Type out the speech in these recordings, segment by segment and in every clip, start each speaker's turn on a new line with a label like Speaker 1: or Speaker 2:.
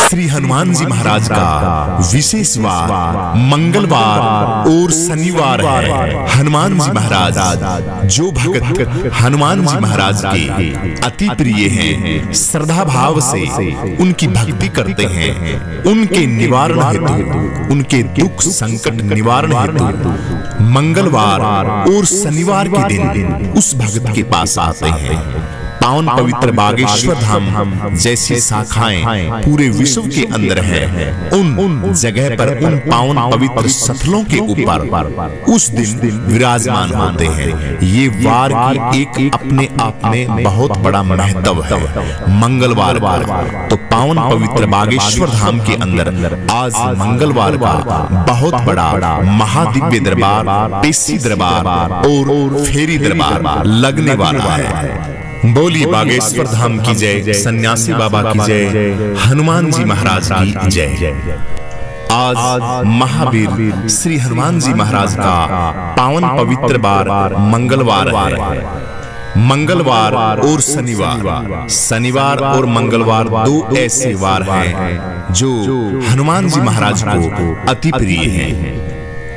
Speaker 1: श्री हनुमान जी महाराज का विशेष वार मंगलवार और शनिवार है। हनुमान जी महाराज, जो भक्त हनुमान जी महाराज के अति प्रिय हैं, श्रद्धा भाव से उनकी भक्ति करते हैं, उनके निवारण हेतु, उनके दुख संकट निवारण हेतु मंगलवार और शनिवार के दिन उस भक्त के पास आते हैं। पावन पवित्र बागेश्वर धाम जैसी शाखाएं पूरे विश्व के अंदर हैं। उन जगह पर उन पावन पवित्र स्थलों के ऊपर उस दिन विराजमान होते हैं। ये वार की एक अपने आप में बहुत बड़ा महत्व है। मंगलवार तो पावन पवित्र बागेश्वर धाम के अंदर आज मंगलवार का बहुत बड़ा महादिव्य दरबार, पेशी दरबार और फेरी दरबार लगने वाला है। बोली बागेश्वर धाम की जय, सन्यासी बाबा की जय, हनुमान जी महाराज की जय। आज महावीर श्री हनुमान जी महाराज का पावन पवित्र बार मंगलवार है। मंगलवार और शनिवार, शनिवार और मंगलवार दो ऐसे वार हैं जो हनुमान जी महाराज को अति प्रिय हैं।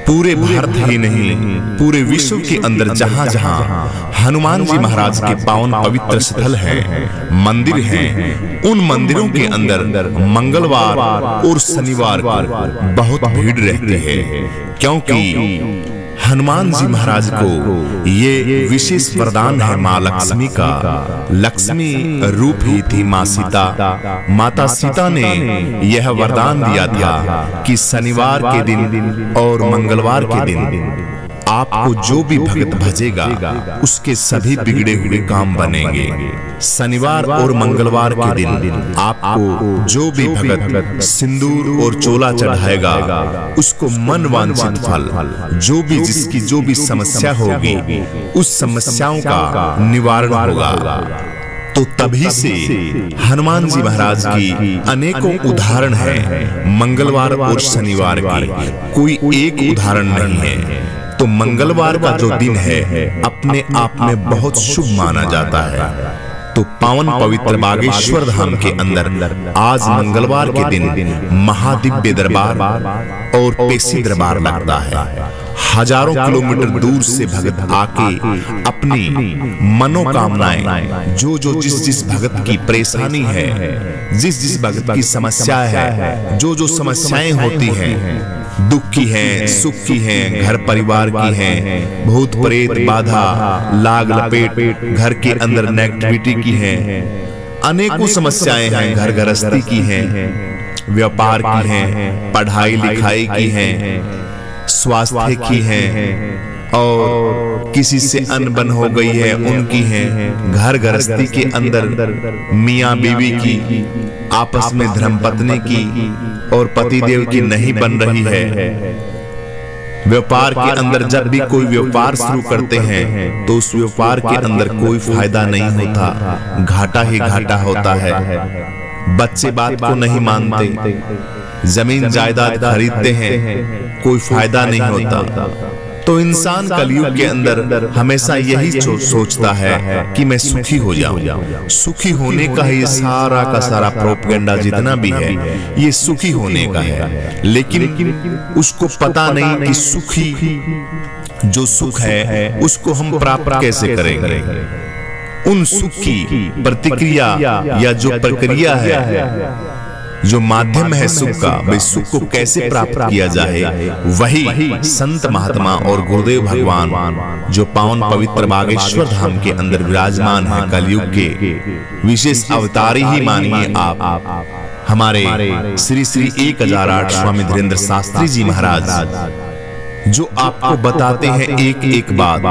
Speaker 1: पूरे भारत ही नहीं, पूरे विश्व के अंदर जहां जहां हनुमान जी महाराज के पावन पवित्र स्थल हैं, मंदिर हैं, उन मंदिरों के अंदर मंगलवार और शनिवार को बहुत भीड़ रहती है, क्योंकि हनुमान जी महाराज को ये विशेष वरदान है माँ लक्ष्मी का। लक्ष्मी रूप ही थी माँ सीता। माता सीता ने यह वरदान दिया था कि शनिवार के दिन और मंगलवार के दिन आपको जो भी भक्त भजेगा उसके सभी बिगड़े हुए काम बनेंगे। शनिवार और मंगलवार के दिन आपको जो भी भक्त सिंदूर और चोला चढ़ाएगा उसको मन वांछित फल, जो भी जिसकी जो भी समस्या होगी उस समस्याओं का निवारण होगा। तो तभी से हनुमान जी महाराज की अनेकों उदाहरण हैं। मंगलवार और शनिवार की कोई एक उदाहरण नहीं है। तो मंगलवार का जो दिन है अपने आप में बहुत शुभ माना जाता है। तो पावन पवित्र बागेश्वर धाम के अंदर आज मंगलवार के दिन महादिव्य दरबार और पेशी दरबार लगता है। हजारों किलोमीटर दूर से भक्त आके अपनी मनोकामनाएं, जो जिस भक्त की परेशानी है, जिस भक्त की समस्या है, जो समस्याएं होती हैं, दुख की हैं, सुख की हैं, घर परिवार की हैं, भूत प्रेत बाधा, लाग लपेट, घर के अंदर नेगेटिविटी की हैं, अनेकों समस्याएं हैं, घर गृहस्थी की हैं, व्यापार की हैं, पढ़ाई लिखाई की हैं, स्वास्थ्य की हैं, और किसी से अनबन हो गई है उनकी हैं, घर गृहस्थी के अंदर मियाँ बीवी की, आपस में धर्मपत्नी की और पतिदेव की नहीं बन रही है। व्यापार के अंदर जब भी कोई व्यापार शुरू करते हैं तो उस व्यापार के अंदर कोई फायदा नहीं होता, घाटा ही घाटा होता है। बच्चे बात को नहीं मानते, जमीन जायदाद खरीदते हैं, कोई फायदा नहीं होता। तो इंसान कलयुग के अंदर हमेशा यही सोचता है कि मैं सुखी हो जाऊं। सुखी होने का ये सारा का सारा प्रोपेगेंडा जितना भी है ये सुखी होने का है, लेकिन उसको पता नहीं कि सुखी जो सुख है उसको हम प्राप्त कैसे करेंगे। उन सुख की प्रतिक्रिया या जो प्रक्रिया है, जो माध्यम है सुख का, भाई सुख को कैसे प्राप्त किया जाए, वही संत महात्मा और गुरुदेव भगवान जो पावन पवित्र बागेश्वर धाम के अंदर विराजमान है, कलयुग के विशेष अवतारी ही मानिए आप, हमारे श्री श्री 1008 स्वामी धीरेन्द्र शास्त्री जी महाराज, जो आपको बताते हैं एक एक बात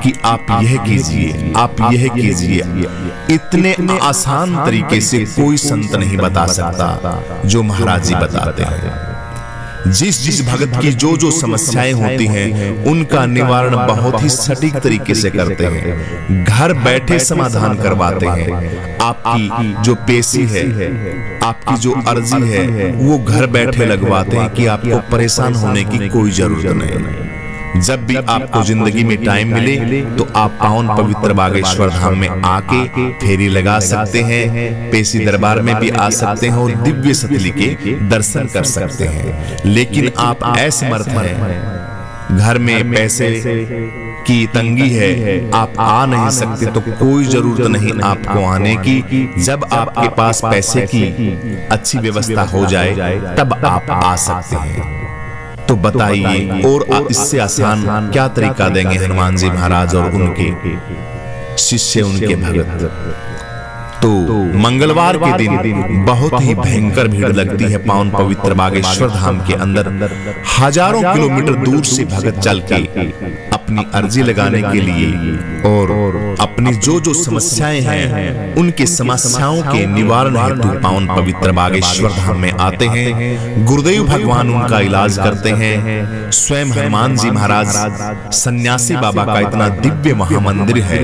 Speaker 1: कि आप यह कीजिए, आप यह कीजिए। इतने आसान तरीके से कोई संत नहीं बता सकता जो महाराज जी बताते हैं। जिस भगत की जो समस्याएं होती हैं उनका निवारण बहुत ही सटीक तरीके से करते हैं, घर बैठे समाधान करवाते हैं। आपकी जो पेशी है, आपकी जो अर्जी है वो घर बैठे लगवाते हैं कि आपको परेशान होने की कोई जरूरत नहीं। जब भी आपको जिंदगी में टाइम मिले तो आप पावन पवित्र बागेश्वर धाम में आके फेरी लगा सकते हैं, पेशी दरबार में भी आ सकते हैं और दिव्य सतली के दर्शन कर सकते हैं। लेकिन आप असमर्थ हैं, घर में पैसे की तंगी है, आप आ नहीं सकते, तो कोई जरूरत नहीं आपको आने की। जब आपके पास पैसे की अच्छी व्यवस्था हो जाए तब आप आ सकते हैं। तो बताइए और इससे आसान क्या तरीका देंगे हनुमान जी महाराज और उनके शिष्य, उनके भगत। तो मंगलवार के दिन बहुत ही भयंकर भीड़ लगती है पावन पवित्र बागेश्वर धाम के अंदर। हजारों किलोमीटर दूर से भगत चल के अपनी अर्जी लगाने के लिए और अपनी जो जो समस्याएं हैं उनके समस्याओं के निवारण हेतु पावन पवित्र बागेश्वर धाम में आते हैं। गुरुदेव भगवान उनका इलाज करते हैं। स्वयं हनुमान जी महाराज सन्यासी बाबा का इतना दिव्य महामंदिर है,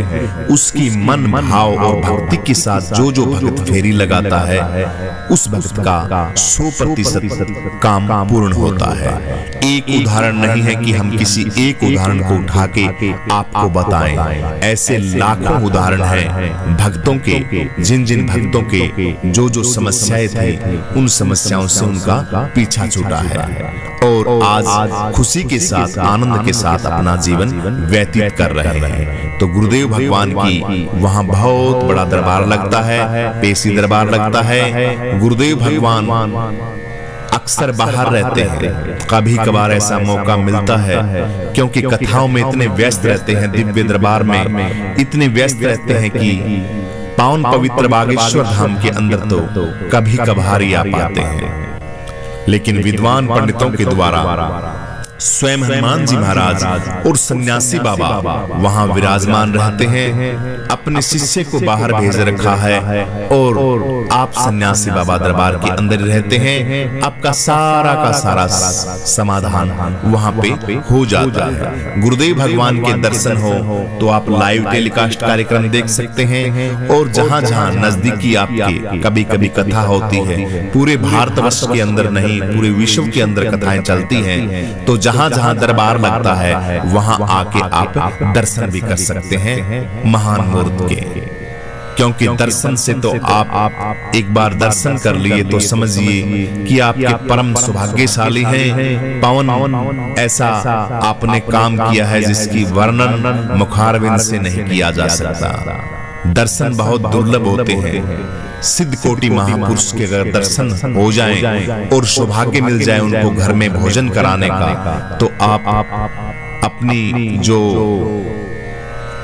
Speaker 1: उसकी मन भाव और भक्ति के साथ जो जो भक्त फेरी लगाता है उस भक्त का 100% काम पूर्ण होता है। एक उदाहरण नहीं है कि हम किसी एक उदाहरण को उठा के आपको बताएं, ऐसे लाखों उदाहरण हैं भक्तों के, जिन जिन भक्तों के जो जो समस्याएं थी उन समस्याओं से उनका पीछा छूटा है और आज खुशी के साथ, आनंद के साथ अपना जीवन व्यतीत कर रहे हैं। तो गुरुदेव भगवान की वहां बहुत बड़ा दरबार लगता है, पेशी दरबार लगता है। गुरुदेव भगवान अक्सर बाहर रहते हैं, कभी कभार ऐसा मौका मिलता है क्योंकि कथाओं में इतने व्यस्त रहते हैं, दिव्य दरबार में इतने व्यस्त रहते हैं कि पावन पवित्र बागेश्वर धाम के अंदर तो कभी कभार ही आ पाते हैं। लेकिन विद्वान पंडितों के द्वारा स्वयं हनुमान जी महाराज और सन्यासी बाबा वहां विराजमान रहते हैं, अपने शिष्य को बाहर भेज रखा है और आप सन्यासी बाबा दरबार के अंदर रहते हैं। आपका सारा का सारा समाधान वहां पे हो जाता है। गुरुदेव भगवान के दर्शन हो तो आप लाइव टेलीकास्ट कार्यक्रम देख सकते हैं और जहां जहां नजदीकी आपके कभी कभी कथा होती है, पूरे भारतवर्ष के अंदर नहीं पूरे विश्व के अंदर कथाएं चलती हैं, तो जहां जहां दरबार लगता है वहां आके आप दर्शन भी कर सकते हैं महान मूर्त के। क्योंकि दर्शन से तो आप एक बार दर्शन कर लिए तो समझिए कि आपके परम सौभाग्यशाली हैं। पावन ऐसा आपने काम किया है जिसकी वर्णन मुखारविंद से नहीं किया जा सकता। दर्शन बहुत दुर्लभ होते हैं। सिद्ध कोटि महापुरुष के अगर दर्शन हो जाएं और सौभाग्य मिल जाए उनको घर में भोजन कराने का, तो आप अपनी जो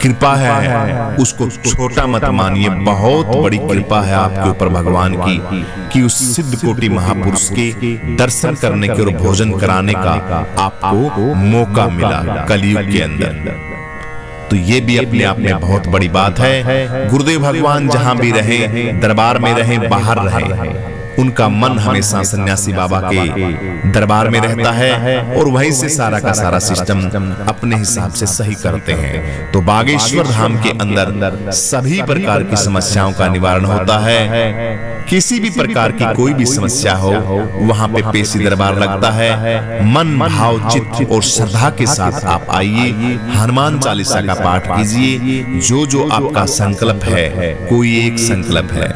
Speaker 1: कृपा है उसको छोटा मत मानिए। बहुत बड़ी कृपा है आपके ऊपर भगवान की कि उस सिद्ध कोटि महापुरुष के दर्शन करने के और भोजन कराने का आपको मौका मिला कलयुग के अंदर। तो ये भी अपने आप में बहुत बड़ी बात है। गुरुदेव भगवान जहां भी रहे, दरबार में रहे, बाहर रहे, उनका मन हमेशा सन्यासी बाबा के दरबार में रहता है और वहीं से सारा का सारा सिस्टम अपने हिसाब से सही करते हैं। तो बागेश्वर धाम के अंदर सभी प्रकार की समस्याओं का निवारण होता है। किसी भी प्रकार की कोई भी समस्या हो वहां पे पेशी दरबार लगता है। मन भाव चित्त और श्रद्धा के साथ आप आइए, हनुमान चालीसा का पाठ कीजिए। जो जो आपका संकल्प है, कोई एक संकल्प है,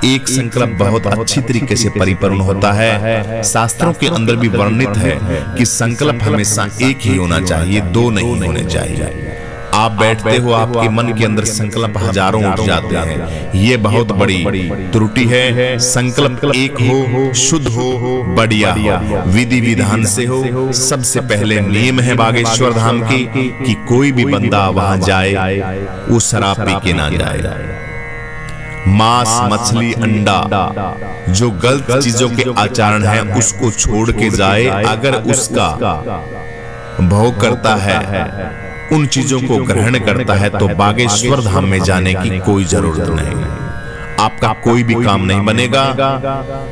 Speaker 1: एक संकल्प बहुत अच्छी तरीके से परिपूर्ण होता है। शास्त्रों के अंदर भी वर्णित है कि संकल्प हमेशा एक ही होना चाहिए, दो नहीं होने चाहिए। आप बैठते हो, आपके मन के अंदर संकल्प हजारों उठ जाते हैं, ये बहुत बड़ी त्रुटि है। संकल्प एक हो, शुद्ध हो, बढ़िया हो, विधि विधान से हो। सबसे पहले नियम है बागेश्वर धाम की कि कोई भी बंदा वहां जाए वो शराब पी के ना जाए। मांस, मछली, अंडा, जो गलत चीजों के आचरण है उसको छोड़ के जाए। अगर उसका भोग करता है, उन चीजों को ग्रहण करता है, तो बागेश्वर धाम में जाने की कोई जरूरत नहीं। आपका कोई भी काम नहीं बनेगा।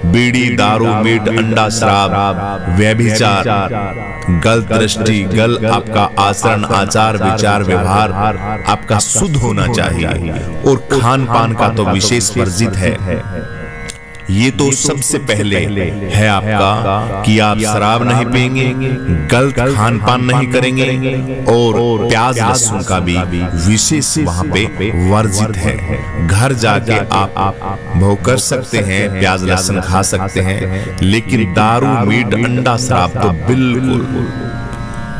Speaker 1: बीड़ी, दारू, मीट, अंडा, शराब, व्यभिचार, गलत दृष्टि, गलत आपका आचरण, आचार, विचार, व्यवहार आपका शुद्ध होना चाहिए। और खान पान का तो विशेष वर्जित है। ये तो सबसे पहले है आपका कि आप शराब नहीं पिएंगे, गलत खान पान नहीं करेंगे और प्याज लहसुन का भी विशेष वहां पे वर्जित है। घर जाके आप भोग कर सकते हैं, प्याज लहसुन खा सकते हैं, लेकिन दारू मीट अंडा शराब तो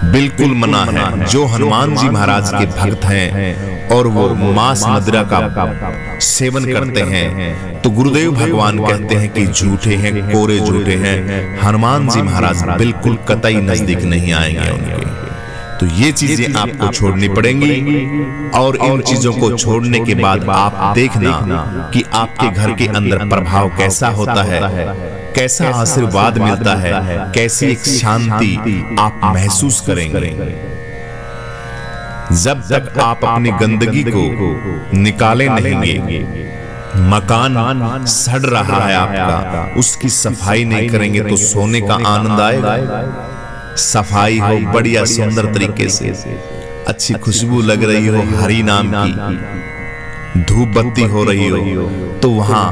Speaker 1: बिल्कुल मना है। जो हनुमान जी महाराज के भक्त हैं और वो मांस मदिरा का सेवन करते हैं तो गुरुदेव भगवान कहते हैं कि झूठे हैं, कोरे झूठे हैं। हनुमान जी महाराज बिल्कुल कतई नजदीक नहीं आएंगे उनके। तो ये चीजें आपको छोड़नी पड़ेंगी और इन चीजों को छोड़ने के बाद आप देखना कि आपके घर के अंदर प्रभाव कैसा होता है, कैसा आशीर्वाद मिलता है, कैसी एक शांति आप महसूस करेंगे। जब तक आप अपनी गंदगी को निकाले नहीं, मकान सड़ रहा है आपका, उसकी सफाई नहीं करेंगे तो सोने का आनंद आएगा। सफाई हो बढ़िया सुंदर तरीके से, अच्छी खुशबू लग रही हो, हरि नाम की धूप बत्ती हो रही हो, तो वहां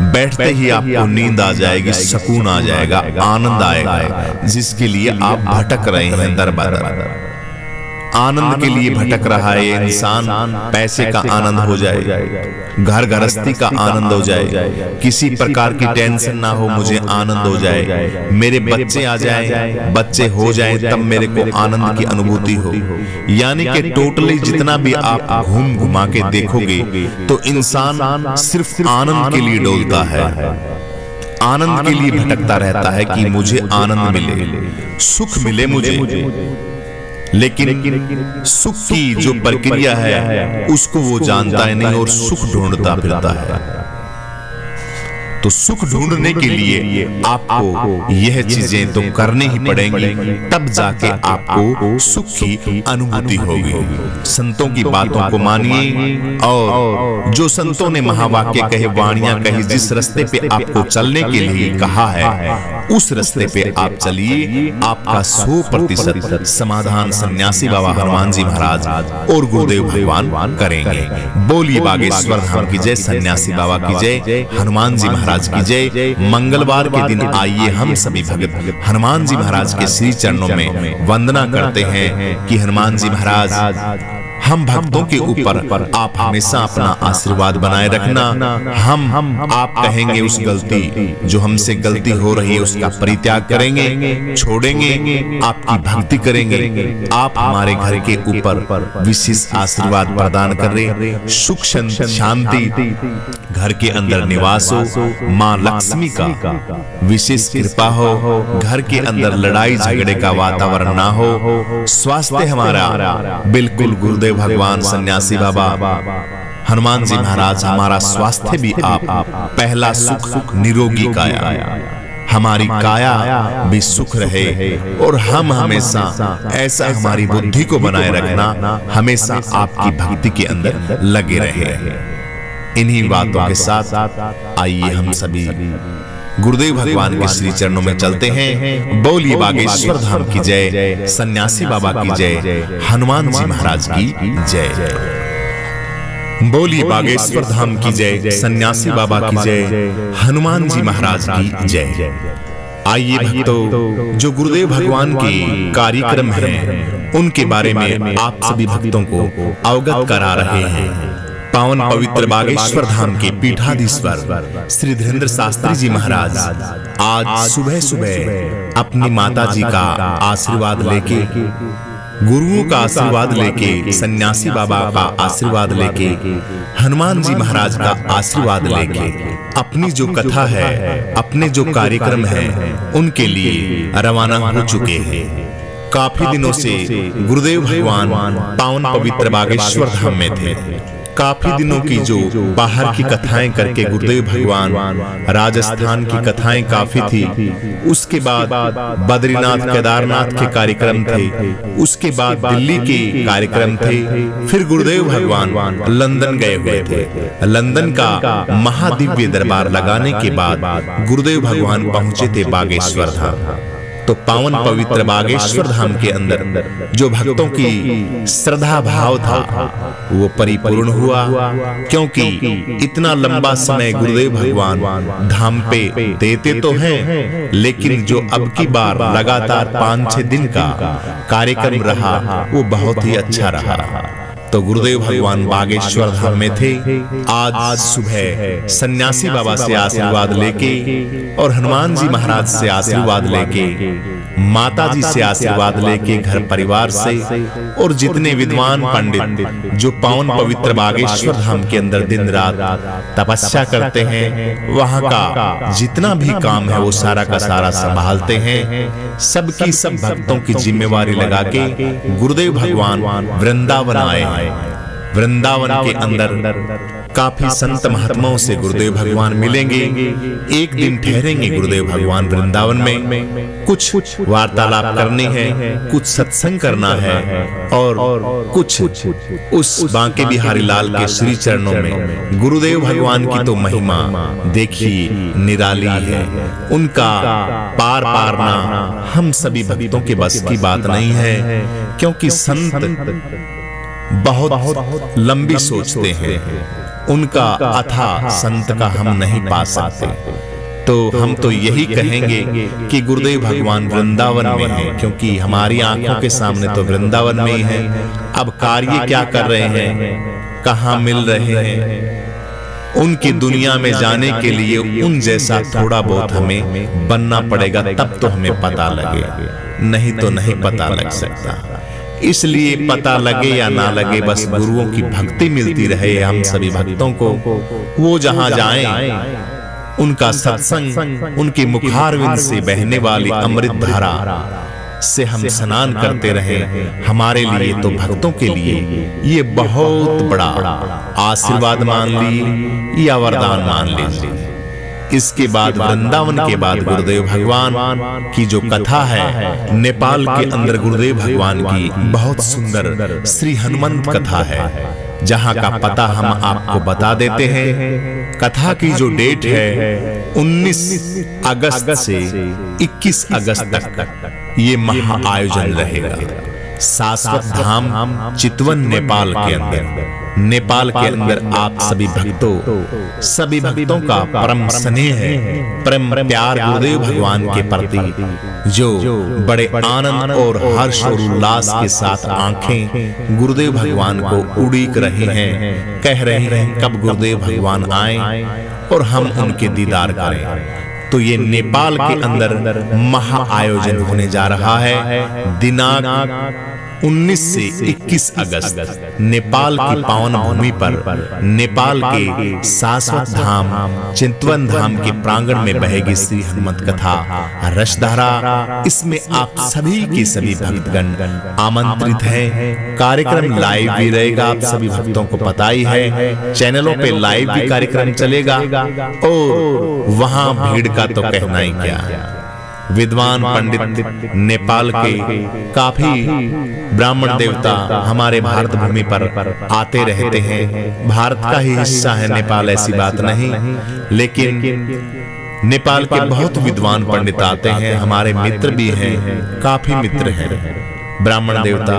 Speaker 1: बैठते ही आपको नींद आ जाएगी, सुकून आ जाएगा, आनंद आएगा। जिसके लिए आप भटक रहे हैं दर बदर, आनंद के लिए भटक रहा है इंसान, पैसे का आनंद हो जाए, घर गृहस्थी का आनंद हो जाए, किसी प्रकार की टेंशन ना हो, मुझे आनंद हो जाए, मेरे बच्चे आ जाए, बच्चे हो जाए, तब मेरे को आनंद की अनुभूति हो। यानी कि टोटली जितना भी आप घूम घुमा के देखोगे तो इंसान सिर्फ आनंद के लिए डोलता है, आनंद के लिए भटकता रहता है कि मुझे आनंद मिले, सुख मिले मुझे। लेकिन सुख की जो प्रक्रिया है उसको वो जानता है नहीं और सुख ढूंढता फिरता है। तो सुख ढूंढने के लिए आपको यह चीजें तो करनी ही पड़ेंगी, तब जाके आपको सुख की अनुभूति होगी। संतों की बातों को मानिए और जो संतों ने महावाक्य कहे, वाणियां कही, जिस रास्ते पे आपको चलने के लिए कहा है उस रास्ते पे आप चलिए। आपका 100% समाधान सन्यासी बाबा हनुमान जी महाराज और गुरुदेव भगवान करेंगे। बोलिए बागेश्वर धाम की जय, सन्यासी बाबा की जय, हनुमान जी महाराज की जय। मंगलवार के दिन आइए हम सभी भक्त हनुमान जी महाराज के श्री चरणों में वंदना करते हैं कि हनुमान जी महाराज हम भक्तों के ऊपर आप हमेशा अपना आशीर्वाद बनाए रखना। हम आप कहेंगे उस गलती जो हमसे गलती हो रही है उसका परित्याग करेंगे, छोड़ेंगे, आपकी भक्ति करेंगे। आप हमारे घर के ऊपर विशेष आशीर्वाद प्रदान कर रहे, सुख शांति घर के अंदर निवास हो, माँ लक्ष्मी का विशेष कृपा हो, घर के अंदर लड़ाई झगड़े का वातावरण ना हो, स्वास्थ्य हमारा बिल्कुल गुरुदेव भगवान सन्यासी बाबा हनुमान जी महाराज हमारा स्वास्थ्य भी आप पहला सुख निरोगी काया, हमारी काया भी सुख रहे और हम हमेशा ऐसा हमारी बुद्धि को बनाए रखना, हमेशा आपकी भक्ति के अंदर लगे रहे। इन्हीं बातों के साथ आइए हम सभी गुरुदेव भगवान के श्री चरणों में चलते हैं। बोलिए बागेश्वर धाम की जय, सन्यासी बाबा की जय, हनुमान जी महाराज की जय। बोलिए बागेश्वर धाम की जय, सन्यासी बाबा की जय, हनुमान जी महाराज की जय। आइए भक्तों, जो गुरुदेव भगवान के कार्यक्रम हैं उनके बारे में आप सभी भक्तों को अवगत करा रहे हैं। पावन पवित्र बागेश्वर धाम के पीठाधीश्वर श्री धीरेन्द्र शास्त्री जी महाराज आज सुबह सुबह अपनी माता जी का आशीर्वाद लेके, गुरुओं का आशीर्वाद लेके, सन्यासी बाबा का आशीर्वाद लेके, हनुमान जी महाराज का आशीर्वाद लेके अपनी जो कथा है, अपने जो कार्यक्रम है उनके लिए रवाना हो चुके हैं। काफी दिनों से गुरुदेव भगवान पावन पवित्र बागेश्वर धाम में थे। काफी दिनों की जो बाहर की कथाएं करके गुरुदेव भगवान, राजस्थान की कथाएं काफी थी, उसके बाद बद्रीनाथ केदारनाथ के कार्यक्रम थे, उसके बाद दिल्ली के कार्यक्रम थे, फिर गुरुदेव भगवान लंदन गए हुए थे। लंदन का महादिव्य दरबार लगाने के बाद गुरुदेव भगवान पहुंचे थे बागेश्वर धाम। तो पावन पवित्र बागेश्वर धाम के अंदर जो भक्तों की श्रद्धा भाव था वो परिपूर्ण हुआ, क्योंकि इतना लंबा समय गुरुदेव भगवान धाम पे देते तो हैं, लेकिन जो अब की बार लगातार 5-6 दिन का कार्यक्रम रहा वो बहुत ही अच्छा रहा। तो गुरुदेव भगवान बागेश्वर धाम में थे। आज सुबह सन्यासी बाबा से आशीर्वाद लेके और हनुमान जी महाराज से आशीर्वाद लेके, माता जी से आशीर्वाद लेके, घर परिवार से और जितने विद्वान पंडित जो पावन पवित्र बागेश्वर धाम के अंदर दिन रात तपस्या करते हैं, वहां का जितना भी काम है वो सारा का सारा संभालते हैं। सबकी सब भक्तों की जिम्मेवारी लगा के गुरुदेव भगवान वृंदावन आए। वृंदावन के अंदर काफी संत महात्माओं से गुरुदेव भगवान मिलेंगे। एक दिन ठहरेंगे गुरुदेव भगवान वृंदावन में, कुछ वार्तालाप करनी है, कुछ सत्संग करना है और कुछ उस बांके बिहारी लाल के श्री चरणों में। गुरुदेव भगवान की तो महिमा देखिए निराली है, उनका पार पारना हम सभी भक्तों के बस की बात नहीं है, क्योंकि संत बहुत लंबी सोचते हैं, उनका अथाह संत का हम नहीं पा सकते। तो हम तो यही कहेंगे कि गुरुदेव भगवान वृंदावन में हैं, क्योंकि हमारी आंखों के सामने तो वृंदावन में ही है। अब कार्य क्या कर रहे हैं, कहां मिल रहे हैं, उनकी दुनिया में जाने के लिए उन जैसा थोड़ा बहुत हमें बनना पड़ेगा, तब तो हमें पता लगे, नहीं तो नहीं पता लग सकता। इसलिए पता लगे या ना लगे, बस गुरुओं की भक्ति मिलती रहे हम सभी भक्तों को। वो जहां जाएं उनका सत्संग, उनके मुखारविंद से बहने वाली अमृत धारा से हम स्नान करते रहे। हमारे लिए तो भक्तों के लिए ये बहुत बड़ा आशीर्वाद मान ली या वरदान मान लीजिए। इसके बाद वृंदावन के बाद गुरुदेव भगवान की जो कथा है, नेपाल के अंदर गुरुदेव भगवान की बहुत सुंदर श्री हनुमंत कथा है, जहां का पता हम आपको बता देते हैं। कथा की जो डेट है 19 अगस्त से 21 अगस्त तक ये महा आयोजन रहेगा। शाश्वत धाम चितवन नेपाल के अंदर। नेपाल के अंदर आप सभी भक्तों का परम स्नेह है, परम प्यार गुरुदेव भगवान के प्रति, जो बड़े आनंद और हर्ष और उल्लास के साथ आंखें गुरुदेव भगवान को उड़ीक रही हैं, कह रही हैं कब गुरुदेव भगवान आए और हम उनके दीदार करें। तो ये नेपाल के अंदर महा आयोजन होने जा रहा है। दिनांक 19 से 21 अगस्त नेपाल की पावन भूमि पर, नेपाल के शाश्वत धाम चितवन धाम के प्रांगण में बहेगी श्री हनुमत कथा रसधारा। इसमें आप सभी के सभी भक्तगण आमंत्रित हैं। कार्यक्रम लाइव भी रहेगा, आप सभी भक्तों को पता ही है। चैनलों पे लाइव भी कार्यक्रम चलेगा और वहां भीड़ का तो कहना ही क्या। विद्वान पंडित नेपाल के काफी ब्राह्मण देवता हमारे भारत भूमि पर आते रहते हैं। भारत का ही हिस्सा है नेपाल, ऐसी बात नहीं, लेकिन नेपाल के बहुत विद्वान पंडित आते हैं। हमारे मित्र भी हैं, काफी मित्र हैं ब्राह्मण देवता,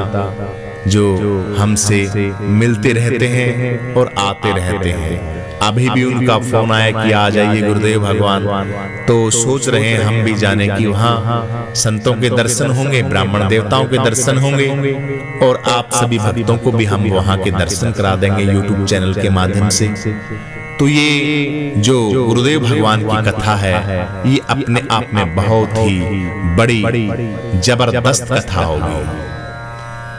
Speaker 1: जो हमसे मिलते रहते हैं और आते रहते हैं। अभी भी उनका फोन आया कि आ जाइए गुरुदेव भगवान, तो सोच रहे हैं हम भी जाने की वहां संतों के दर्शन होंगे, ब्राह्मण देवताओं के दर्शन होंगे और आप सभी भक्तों को भी हम वहां के दर्शन करा देंगे YouTube चैनल के माध्यम से। तो ये जो गुरुदेव भगवान की कथा है, ये अपने आप में बहुत ही बड़ी जबरदस्त कथा होगी।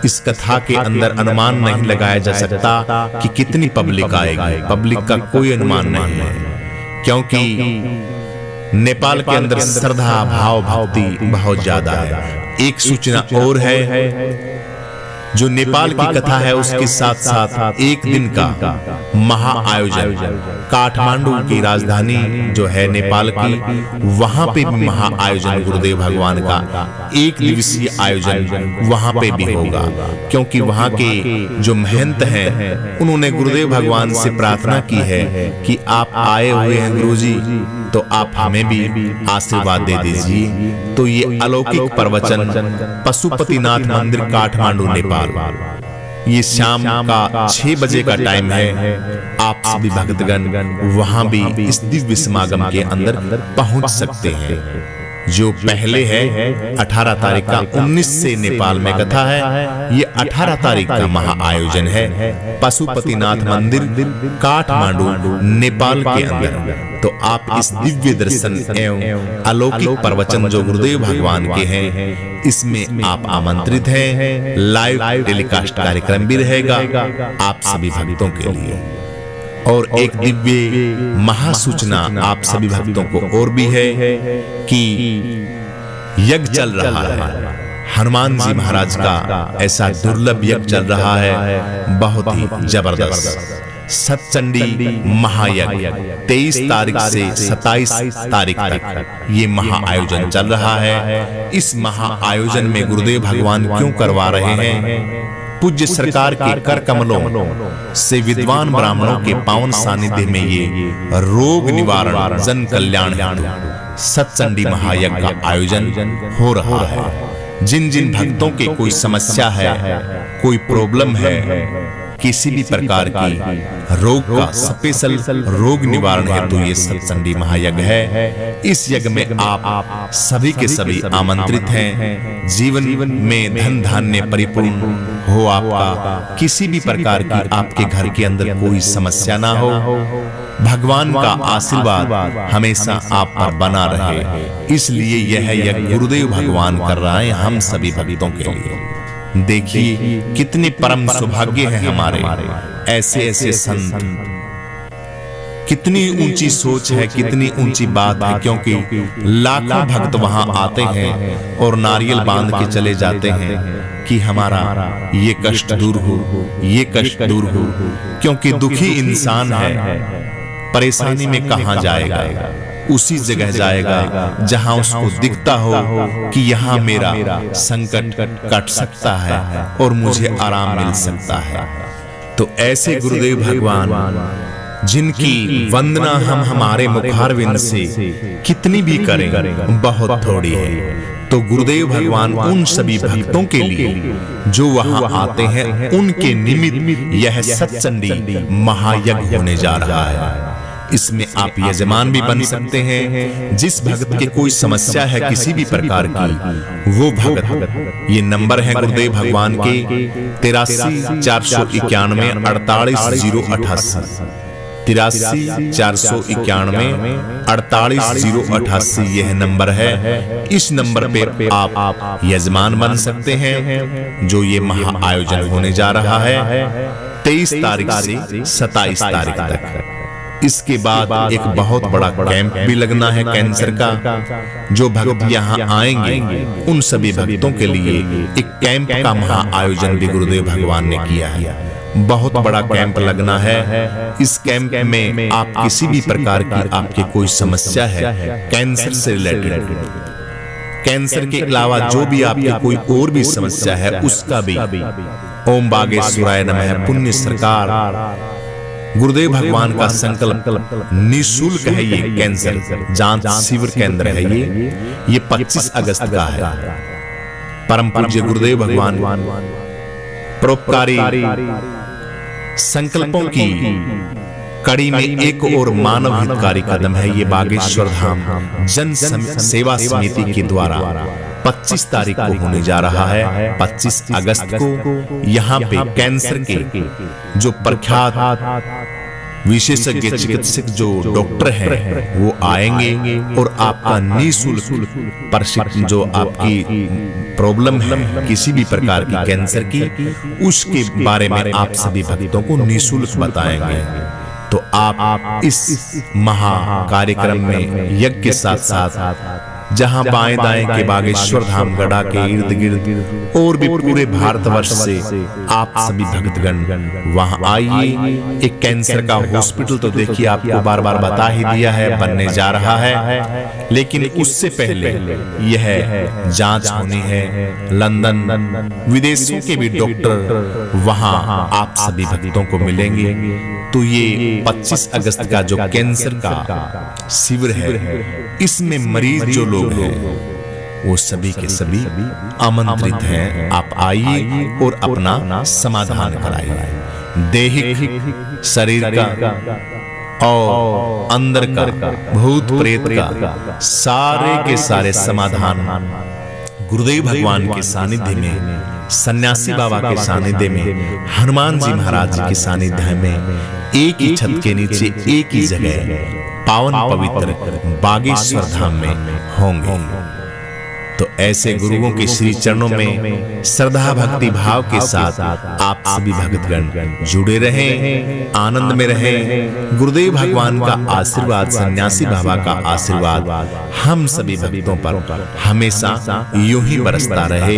Speaker 1: इस कथा के अंदर अनुमान नहीं लगाया जा सकता कि कितनी पब्लिक आएगी। पब्लिक का कोई अनुमान नहीं है, क्योंकि नेपाल के अंदर श्रद्धा भाव भक्ति बहुत ज्यादा है। एक सूचना और है जो नेपाल की कथा है उसके साथ साथ एक दिन का महा आयोजन काठमांडू की राजधानी जो है नेपाल की, वहां पे भी महा आयोजन गुरुदेव भगवान का एक दिवसीय आयोजन वहां पे भी होगा। क्योंकि वहां के जो महंत हैं उन्होंने गुरुदेव भगवान से प्रार्थना की है कि आप आए हुए हैं गुरुजी, तो आप हमें भी आशीर्वाद दे दीजिए। तो ये अलौकिक प्रवचन पशुपतिनाथ मंदिर काठमांडू नेपाल, ये शाम का 6 बजे का टाइम है। आप सभी भक्तगण वहां भी इस दिव्य समागम के अंदर पहुंच सकते हैं। जो पहले है 18 तारीख का 19 से नेपाल में कथा है, ये 18 तारीख का महा आयोजन है पशुपतिनाथ मंदिर काठमांडू नेपाल के अंदर। तो आप इस दिव्य दर्शन एवं अलौकिक प्रवचन जो गुरुदेव भगवान के हैं, इसमें आप आमंत्रित हैं। लाइव टेलीकास्ट कार्यक्रम भी रहेगा आप सभी भक्तों के लिए। और एक दिव्य महासूचना आप सभी भक्तों को और भी है कि यज्ञ चल रहा है। हनुमान जी महाराज का ऐसा दुर्लभ यज्ञ चल रहा है, बहुत ही जबरदस्त। सतचंडी महायज्ञ 23 तारीख से 27 तारीख तक ये महा आयोजन चल रहा है। इस महा आयोजन में गुरुदेव भगवान क्यों करवा रहे हैं? पूज्य सरकार के कर कमलों से विद्वान ब्राह्मणों के पावन सानिध्य में ये रोग निवारण जन कल्याण हेतु सतचंडी महायज्ञ का आयोजन हो रहा है। जिन जिन भक्तों के कोई समस्या है, कोई प्रॉब्लम है, किसी भी प्रकार की रोग का स्पेशल रोग निवारण हेतु ये सतचंडी महायज्ञ है। इस यज्ञ में आप सभी के सभी आमंत्रित हैं। जीवन में धन धान्य परिपूर्ण हो आपका, किसी भी प्रकार की आपके घर के अंदर कोई समस्या ना हो, भगवान का आशीर्वाद हमेशा आप पर बना रहे, इसलिए यह यज्ञ गुरुदेव भगवान कर रहा है हम सभी भक्तों के लिए। देखिए कितने परम सौभाग्य है हमारे, ऐसे ऐसे संत, कितनी ऊंची सोच है, कितनी ऊंची बात है। क्योंकि लाखों भक्त वहां आते हैं और नारियल बांध के चले जाते हैं कि हमारा ये कष्ट दूर हो, ये कष्ट दूर हो। क्योंकि दुखी इंसान है, परेशानी में कहां जाएगा? उसी जगह जाएगा जहां उसको दिखता हो कि यहाँ मेरा संकट कट सकता है और मुझे आराम मिल सकता है। तो ऐसे गुरुदेव भगवान जिनकी वंदना हम हमारे मुखारविंद से कितनी भी करें बहुत थोड़ी है। तो गुरुदेव भगवान उन सभी भक्तों के लिए जो वहां आते हैं उनके निमित्त यह सतचंडी महायज्ञ होने जा रहा है। इसमें आप यजमान भी बन सकते हैं। जिस भक्त के कोई समस्या है किसी भी प्रकार की, वो भक्त, ये नंबर है गुरुदेव भगवान के 83 491 48 088 83 491 48 088 यह नंबर है। इस नंबर पे आप यजमान बन सकते हैं जो ये महा आयोजन होने जा रहा है 23 तारीख से 27 तारीख तक। इसके बाद एक बहुत बड़ा कैंप भी लगना है कैंसर का। जो भक्त यहाँ आएंगे उन सभी भक्तों के लिए एक कैंप का महा आयोजन भी गुरुदेव भगवान ने किया है। बहुत बड़ा कैंप लगना है। इस कैंप में आप किसी भी प्रकार की आपकी कोई समस्या है कैंसर से रिलेटेड, कैंसर के अलावा जो भी आपकी कोई और भी समस्या है उसका भी ओम बागेश्वराय नमः पुण्य सरकार गुरुदेव भगवान का संकल्प निःशुल्क है। ये कैंसर जांच शिविर केंद्र है। ये 25 अगस्त का है। परम पूज्य गुरुदेव भगवान परोपकारी संकल्पों की कड़ी में एक और मानव हितकारी कदम है। ये बागेश्वर धाम जन सेवा समिति के द्वारा 25 तारीख को होने जा रहा है। 25 अगस्त को यहाँ पे कैंसर के जो प्रख्यात विशेषज्ञ चिकित्सक जो डॉक्टर हैं वो आएंगे और आपका निःशुल्क प्रशिक्षण, जो आपकी प्रॉब्लम है किसी भी प्रकार की कैंसर की, उसके बारे में आप सभी भक्तों को निःशुल्क बताएंगे। तो आप इस महा कार्यक्रम में यज्ञ के साथ साथ जहां बाएं दाएं के बागेश्वर धाम गढ़ा के इर्द गिर्द और भी पूरे भारतवर्ष से आप सभी भक्तगण वहां आइए। एक कैंसर का हॉस्पिटल तो देखिए आपको बार बार बता ही दिया है, बनने जा रहा है, लेकिन उससे पहले यह जांच होनी है। लंदन विदेशों के भी डॉक्टर वहां आप सभी भक्तों को मिलेंगे। तो ये 25 अगस्त का जो कैंसर का शिविर है, इसमें मरीज जो लोग हैं वो सभी के सभी आमंत्रित हैं। आप आइए और अपना समाधान कराइए। दैहिक शरीर का और अंदर का भूत प्रेत का सारे के सारे समाधान गुरुदेव भगवान के सानिध्य में, सन्यासी बाबा के सानिध्य में, हनुमान जी महाराज जी के सानिध्य में, एक ही छत के नीचे एक ही जगह पावन पवित्र बागेश्वर धाम में होंगे। तो ऐसे गुरुओं के श्री चरणों में श्रद्धा भक्ति भाव के साथ आप सभी भक्तगण जुड़े रहें, आनंद में रहें। गुरुदेव भगवान का आशीर्वाद, सन्यासी बाबा का आशीर्वाद हम सभी भक्तों पर हमेशा यूं ही बरसता रहे,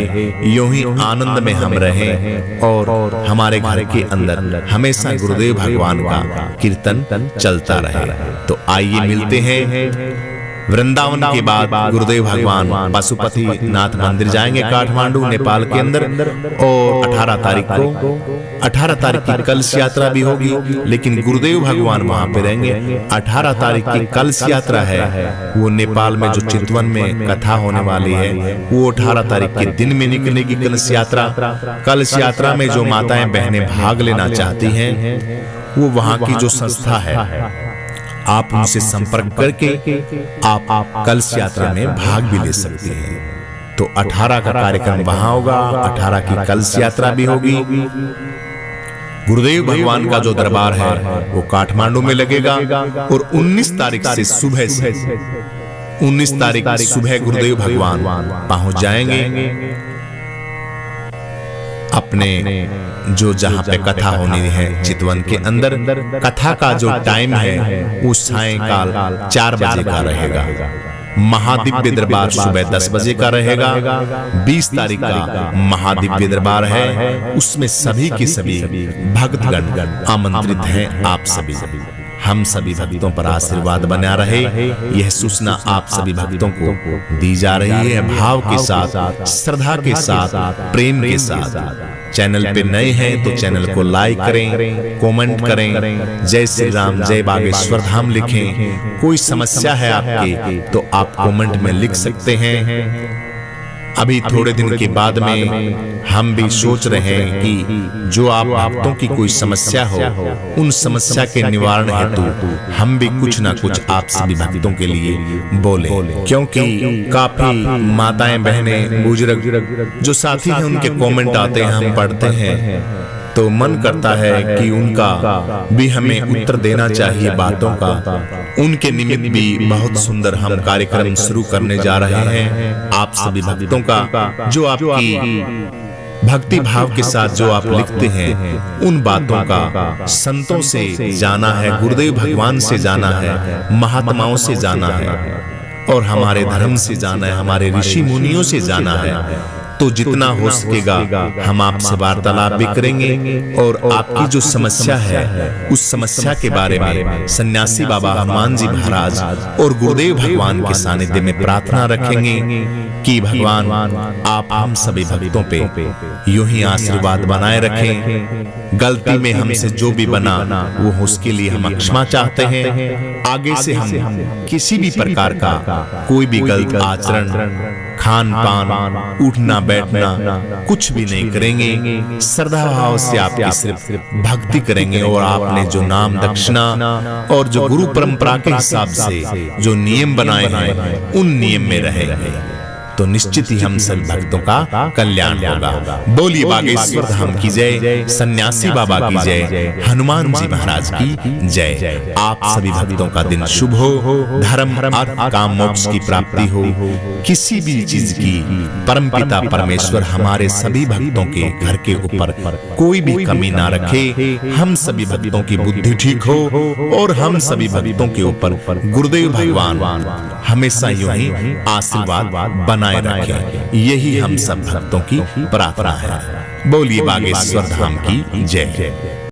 Speaker 1: यूं ही आनंद में हम रहें और हमारे घर के अंदर हमेशा गुरुदेव भगवान का कीर्तन चलता रहे। तो आइए मिलते हैं। वृंदावन के बाद गुरुदेव भगवान पशुपति नाथ मंदिर जाएंगे काठमांडू नेपाल के अंदर, और 18 तारीख की कलश यात्रा भी होगी, लेकिन गुरुदेव भगवान वहां पे रहेंगे। 18 तारीख की कलश यात्रा है वो नेपाल में जो चितवन में कथा होने वाली है, वो 18 तारीख के दिन में निकलेगी कलश यात्रा। कलश यात्रा में जो माताएं बहनें भाग लेना चाहती हैं, वो वहां की जो संस्था है, आप उनसे संपर्क करके आप कलश यात्रा में भाग भी ले सकते हैं। तो 18 का कार्यक्रम वहां होगा, 18 की कलश यात्रा भी होगी। गुरुदेव भगवान का जो दरबार है वो काठमांडू में लगेगा, और 19 तारीख से सुबह गुरुदेव भगवान पहुंच जाएंगे अपने जो जहां पे कथा होनी है चितवन के अंदर। कथा का जो टाइम है वो सायंकाल 4 बजे का रहेगा। महादिव्य दरबार सुबह 10 बजे का रहेगा। 20 तारीख का महादिव्य दरबार है, उसमें सभी के सभी भक्तगण आमंत्रित हैं। आप सभी हम सभी भक्तों पर आशीर्वाद बना रहे, यह सूचना आप सभी भक्तों को दी जा रही है। भाव के साथ, श्रद्धा के साथ, प्रेम के साथ। चैनल पे नए हैं तो चैनल को लाइक करें, कमेंट करें, जय श्री राम, जय बागेश्वर धाम लिखें। कोई समस्या है आपकी तो आप कमेंट में लिख सकते हैं। अभी थोड़े दिन के बाद में हम भी सोच रहे हैं कि जो आप भक्तों की कोई समस्या हो, उन समस्या के निवारण हेतु हम भी कुछ ना कुछ आप सभी भक्तों के लिए बोले, क्योंकि काफी माताएं बहनें बुजुर्ग जो साथी हैं उनके कमेंट आते हैं, हम पढ़ते हैं, तो मन करता है कि उनका भी हमें उत्तर देना चाहिए बातों का। उनके निमित्त भी बहुत सुंदर हम कार्यक्रम शुरू करने जा रहे हैं। आप सभी भक्तों का जो आपकी भक्ति भाव के साथ जो आप लिखते हैं, उन बातों का संतों से जाना है, गुरुदेव भगवान से जाना है, महात्माओं से जाना है, और हमारे धर्म से जाना है, हमारे ऋषि मुनियों से जाना है। तो जितना हो सकेगा हम आपसे वार्तालाप भी करेंगे, और आपकी जो समस्या है उस समस्या के बारे में सन्यासी बाबा हनुमान जी महाराज और गुरुदेव भगवान के सानिध्य में प्रार्थना रखेंगे कि भगवान आप हम सभी भक्तों पे यूं ही आशीर्वाद बनाए रखें। गलती में हमसे जो भी बना वो उसके लिए हम क्षमा चाहते हैं। आगे से हम किसी भी प्रकार का कोई भी गलत आचरण, खान पान, उठना बैठना कुछ भी नहीं करेंगे। श्रद्धा भाव से आपकी सिर्फ भक्ति करेंगे, और आपने जो नाम दक्षिणा और जो गुरु परंपरा के हिसाब से जो नियम बनाए हैं उन नियम में रहेंगे। तो निश्चित ही हम सभी भक्तों का कल्याण होगा। बोलिए बागेश्वर धाम की जय, सन्यासी बाबा की जय, हनुमान जी महाराज की जय। आप सभी भक्तों का दिन शुभ हो, धर्म अर्थ काम मोक्ष की प्राप्ति हो, किसी भी चीज की परमपिता परमेश्वर हमारे सभी भक्तों के घर के ऊपर कोई भी कमी ना रखे। हम सभी भक्तों की बुद्धि ठीक हो और हम सभी भक्तों के ऊपर गुरुदेव भगवान हमेशा यूं ही आशीर्वाद बनाए रखें। यही हम सब भक्तों की प्रार्थना है। बोलिए बागेश्वर धाम की जय।